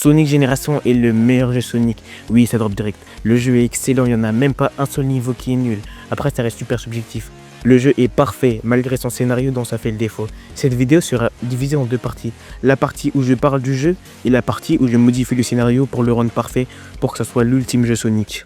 Sonic Génération est le meilleur jeu Sonic. Oui, ça drop direct. Le jeu est excellent, il n'y en a même pas un seul niveau qui est nul. Après, ça reste super subjectif. Le jeu est parfait, malgré son scénario dont ça fait le défaut. Cette vidéo sera divisée en deux parties. La partie où je parle du jeu et la partie où je modifie le scénario pour le rendre parfait, pour que ça soit l'ultime jeu Sonic.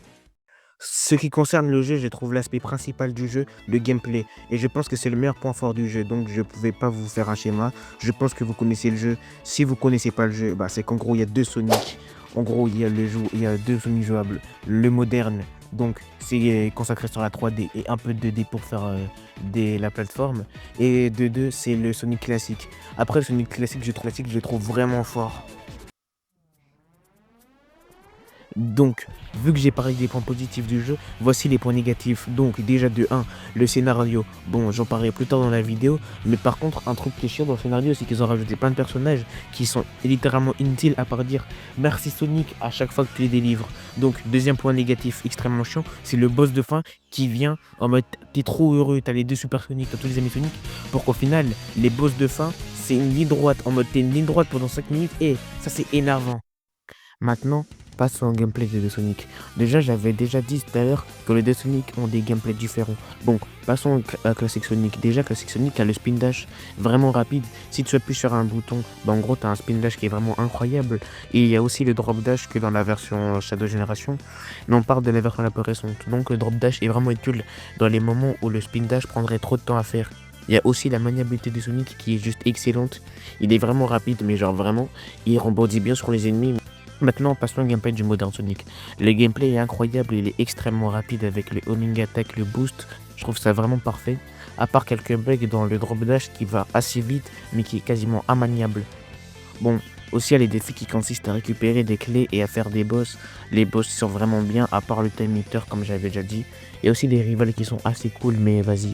Ce qui concerne le jeu, je trouve l'aspect principal du jeu, le gameplay. Et je pense que c'est le meilleur point fort du jeu. Donc je ne pouvais pas vous faire un schéma. Je pense que vous connaissez le jeu. Si vous ne connaissez pas le jeu, c'est qu'en gros, il y a deux Sonic. En gros, il y a deux Sonic jouables. Le moderne, donc c'est consacré sur la 3D et un peu de 2D pour faire la plateforme. Et de deux, c'est le Sonic classique. Après, le Sonic classique, je le trouve vraiment fort. Donc, vu que j'ai parlé des points positifs du jeu, voici les points négatifs. Donc, déjà de 1, le scénario. Bon, j'en parlerai plus tard dans la vidéo, mais par contre, un truc qui est chiant dans le scénario, c'est qu'ils ont rajouté plein de personnages qui sont littéralement inutiles à part dire merci Sonic à chaque fois que tu les délivres. Donc, deuxième point négatif extrêmement chiant, c'est le boss de fin qui vient en mode t'es trop heureux, t'as les deux Super Sonic, t'as tous les amis Sonic, pour qu'au final, les boss de fin, c'est une ligne droite, en mode t'es une ligne droite pendant 5 minutes, et ça c'est énervant. Maintenant, passons au gameplay des deux Sonic. Déjà, j'avais déjà dit tout à l'heure que les deux Sonic ont des gameplays différents. Donc, passons à Classic Sonic. Déjà, Classic Sonic a le spin dash vraiment rapide. Si tu appuies sur un bouton, en gros, tu as un spin dash qui est vraiment incroyable. Et il y a aussi le drop dash que dans la version Shadow Generation. Mais on parle de la version la plus récente. Donc, le drop dash est vraiment utile dans les moments où le spin dash prendrait trop de temps à faire. Il y a aussi la maniabilité du Sonic qui est juste excellente. Il est vraiment rapide, mais genre vraiment, il rebondit bien sur les ennemis. Maintenant, passons au gameplay du Modern Sonic. Le gameplay est incroyable, il est extrêmement rapide avec le homing attack, le boost. Je trouve ça vraiment parfait. À part quelques bugs dans le drop dash qui va assez vite, mais qui est quasiment immaniable. Bon, aussi il y a les défis qui consistent à récupérer des clés et à faire des boss. Les boss sont vraiment bien, à part le time eater comme j'avais déjà dit. Et aussi des rivals qui sont assez cool, mais vas-y.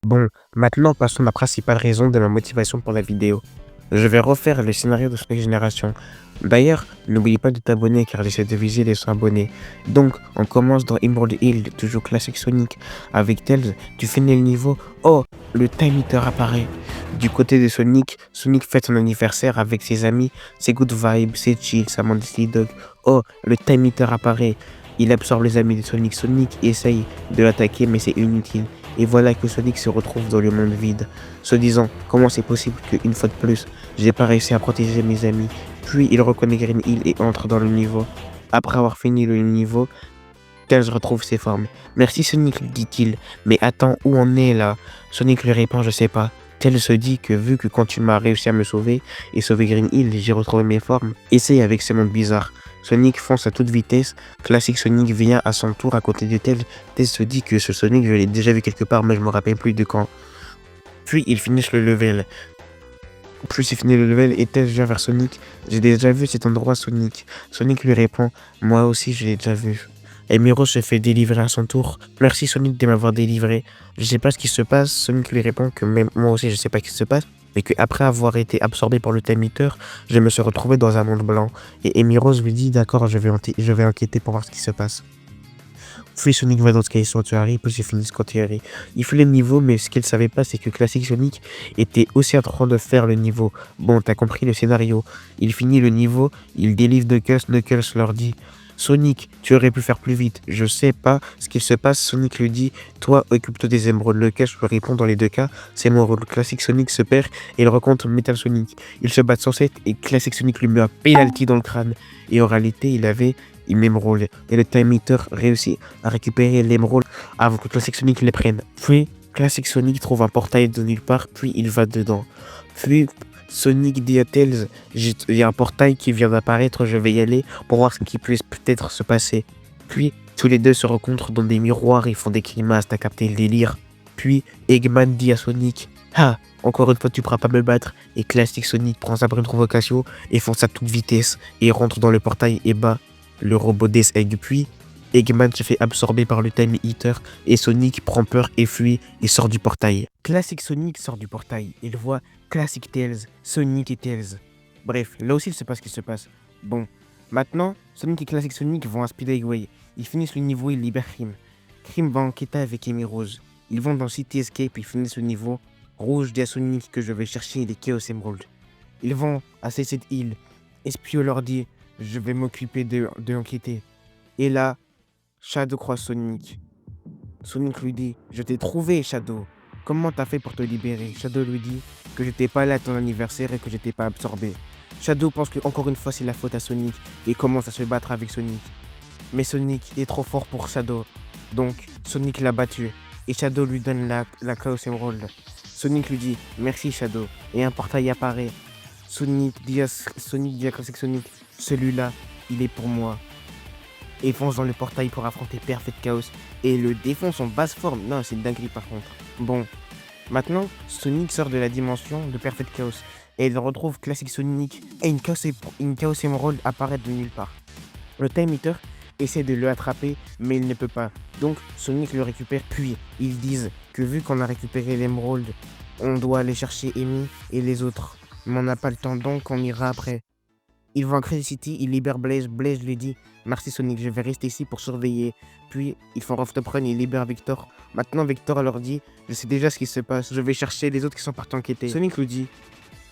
Bon, maintenant passons à la principale raison de ma motivation pour la vidéo. Je vais refaire le scénario de Sonic Génération. D'ailleurs, n'oublie pas de t'abonner car j'essaie de viser les 100 abonnés. Donc, on commence dans Emerald Hill, toujours classique Sonic. Avec Tails, tu finis le niveau. Oh, le Time Eater apparaît. Du côté de Sonic, Sonic fête son anniversaire avec ses amis. C'est good vibe, c'est chill, ça monte des dog. Oh, le Time Eater apparaît. Il absorbe les amis de Sonic. Sonic essaye de l'attaquer mais c'est inutile. Et voilà que Sonic se retrouve dans le monde vide, se disant comment c'est possible qu'une fois de plus, j'ai pas réussi à protéger mes amis. Puis il reconnaît Green Hill et entre dans le niveau. Après avoir fini le niveau, Tails retrouve ses formes. Merci Sonic, dit-il. Mais attends, où on est là? Sonic lui répond, je sais pas. Tails se dit que vu que quand tu m'as réussi à me sauver et sauver Green Hill, j'ai retrouvé mes formes, essaye avec ce monde bizarre. Sonic fonce à toute vitesse. Classic Sonic vient à son tour à côté de Tails. Tails se dit que ce Sonic, je l'ai déjà vu quelque part, mais je me rappelle plus de quand. Puis ils finissent le level. Plus il finit le level et Tails vient vers Sonic. J'ai déjà vu cet endroit, Sonic. Sonic lui répond, moi aussi je l'ai déjà vu. Et Miro se fait délivrer à son tour. Merci Sonic de m'avoir délivré. Je sais pas ce qui se passe. Sonic lui répond que même moi aussi je sais pas ce qui se passe. Mais qu'après avoir été absorbé par le time eater, je me suis retrouvé dans un monde blanc. Et Emiros lui dit d'accord, je vais enquêter pour voir ce qui se passe. Puis Sonic va dans Sky Sanctuary, puis il finit Sanctuary. Il fait le niveau, mais ce qu'il savait pas, c'est que Classic Sonic était aussi en train de faire le niveau. Bon, t'as compris le scénario. Il finit le niveau, il délivre Knuckles, Knuckles leur dit Sonic, tu aurais pu faire plus vite. Je sais pas ce qu'il se passe. Sonic lui dit, toi, occupe-toi des émeraudes. Knuckles lui répond dans les deux cas, c'est mon rôle. Classic Sonic se perd et il rencontre Metal Sonic. Ils se battent sans cesse et Classic Sonic lui met un penalty dans le crâne. Et en réalité, il avait une émeraude. Et le Time Eater réussit à récupérer l'émeraude avant que Classic Sonic les prenne. Puis, Classic Sonic trouve un portail de nulle part, puis il va dedans. Puis, Sonic dit à Tails, il y a un portail qui vient d'apparaître, je vais y aller pour voir ce qui puisse peut-être se passer. Puis, tous les deux se rencontrent dans des miroirs et font des grimaces, t'as capté le délire. Puis, Eggman dit à Sonic, ah, encore une fois tu pourras pas me battre. Et Classic Sonic prend sa première provocation et fonce à toute vitesse et rentre dans le portail et bat le robot des Egg. Puis, Eggman se fait absorber par le Time Eater et Sonic prend peur et fuit et sort du portail. Classic Sonic sort du portail. Il voit Classic Tails, Sonic et Tails. Bref, là aussi il se passe ce qui se passe. Bon, maintenant, Sonic et Classic Sonic vont à Speedway. Ils finissent le niveau et ils libèrent Cream. Cream va enquêter avec Amy Rose. Ils vont dans City Escape et finissent le niveau. Rouge dit à Sonic que je vais chercher les Chaos Emerald. Ils vont à Cecil Hill. Espio leur dit, je vais m'occuper de l'enquêter. Et là, Shadow croise Sonic. Sonic lui dit, je t'ai trouvé, Shadow. Comment t'as fait pour te libérer? Shadow lui dit que j'étais pas là à ton anniversaire et que j'étais pas absorbé. Shadow pense que encore une fois c'est la faute à Sonic et commence à se battre avec Sonic. Mais Sonic est trop fort pour Shadow. Donc Sonic l'a battu et Shadow lui donne la Chaos Emerald. Sonic lui dit merci Shadow et un portail apparaît. Sonic dit à Classic Sonic, celui-là, il est pour moi. Et fonce dans le portail pour affronter Perfect Chaos et le défonce en basse forme. Non, c'est une dinguerie par contre. Bon, maintenant, Sonic sort de la dimension de Perfect Chaos et il retrouve Classic Sonic et une Chaos Emerald apparaît de nulle part. Le Time Eater essaie de le attraper, mais il ne peut pas. Donc, Sonic le récupère, puis ils disent que vu qu'on a récupéré l'Emerald, on doit aller chercher Amy et les autres. Mais on n'a pas le temps, donc on ira après. Ils vont à Crazy City, ils libèrent Blaze. Blaze lui dit merci Sonic, je vais rester ici pour surveiller. Puis ils font Rough Top Run et ils libèrent Victor. Maintenant Victor leur dit je sais déjà ce qui se passe, je vais chercher les autres qui sont partis enquêter. Sonic lui dit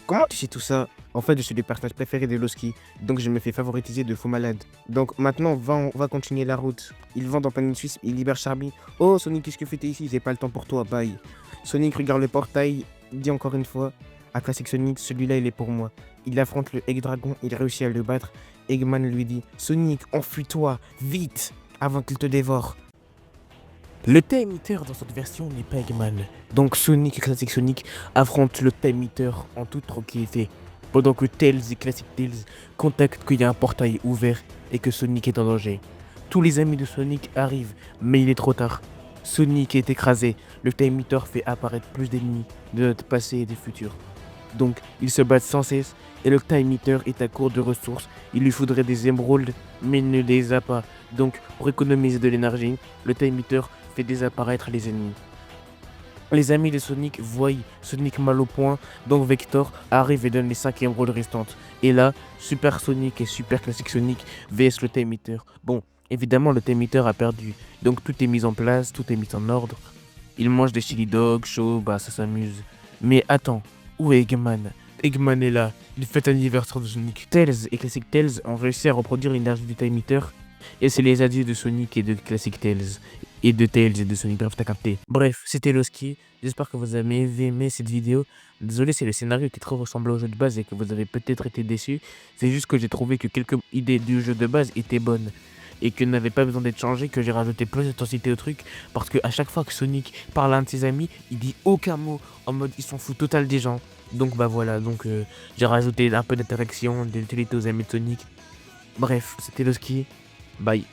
comment tu sais tout ça? En fait je suis le personnage préféré de Loski, donc je me fais favoritiser de faux malades. Donc maintenant on va continuer la route. Ils vont dans Planet Suisse, ils libèrent Charby. Oh Sonic, qu'est-ce que fais-tu ici? J'ai pas le temps pour toi, bye. Sonic regarde le portail, dit encore une fois à Classic Sonic, celui-là il est pour moi. Il affronte le Egg Dragon, il réussit à le battre. Eggman lui dit Sonic, enfuis-toi, vite, avant qu'il te dévore. Le Time Eater dans cette version n'est pas Eggman. Donc Sonic et Classic Sonic affrontent le Time Eater en toute tranquillité. Pendant que Tails et Classic Tails contactent qu'il y a un portail ouvert et que Sonic est en danger. Tous les amis de Sonic arrivent, mais il est trop tard. Sonic est écrasé. Le Time Eater fait apparaître plus d'ennemis de notre passé et du futur. Donc, ils se battent sans cesse et le Time Eater est à court de ressources. Il lui faudrait des émeraudes, mais il ne les a pas. Donc, pour économiser de l'énergie, le Time Eater fait désapparaître les ennemis. Les amis de Sonic voient Sonic mal au point, donc Vector arrive et donne les 5 émeraudes restantes. Et là, Super Sonic et Super Classic Sonic vs le Time Eater. Bon, évidemment, le Time Eater a perdu, donc tout est mis en place, tout est mis en ordre. Il mange des chili dogs, chaud, bah ça s'amuse. Mais attends, où est Eggman? Eggman est là, il fête l'anniversaire de Sonic. Tails et Classic Tails ont réussi à reproduire l'énergie du Time Eater. Et c'est les adieux de Sonic et de Classic Tails. Et de Tails et de Sonic, bref, t'as capté. Bref, c'était Loski. J'espère que vous avez aimé cette vidéo. Désolé si le scénario était trop ressemblant au jeu de base et que vous avez peut-être été déçus. C'est juste que j'ai trouvé que quelques idées du jeu de base étaient bonnes. Et que n'avait pas besoin d'être changé, que j'ai rajouté plus d'intensité au truc. Parce que à chaque fois que Sonic parle à un de ses amis, il dit aucun mot. En mode, il s'en fout total des gens. Donc bah voilà, j'ai rajouté un peu d'interaction, d'utilité aux amis de Sonic. Bref, c'était Loski. Bye.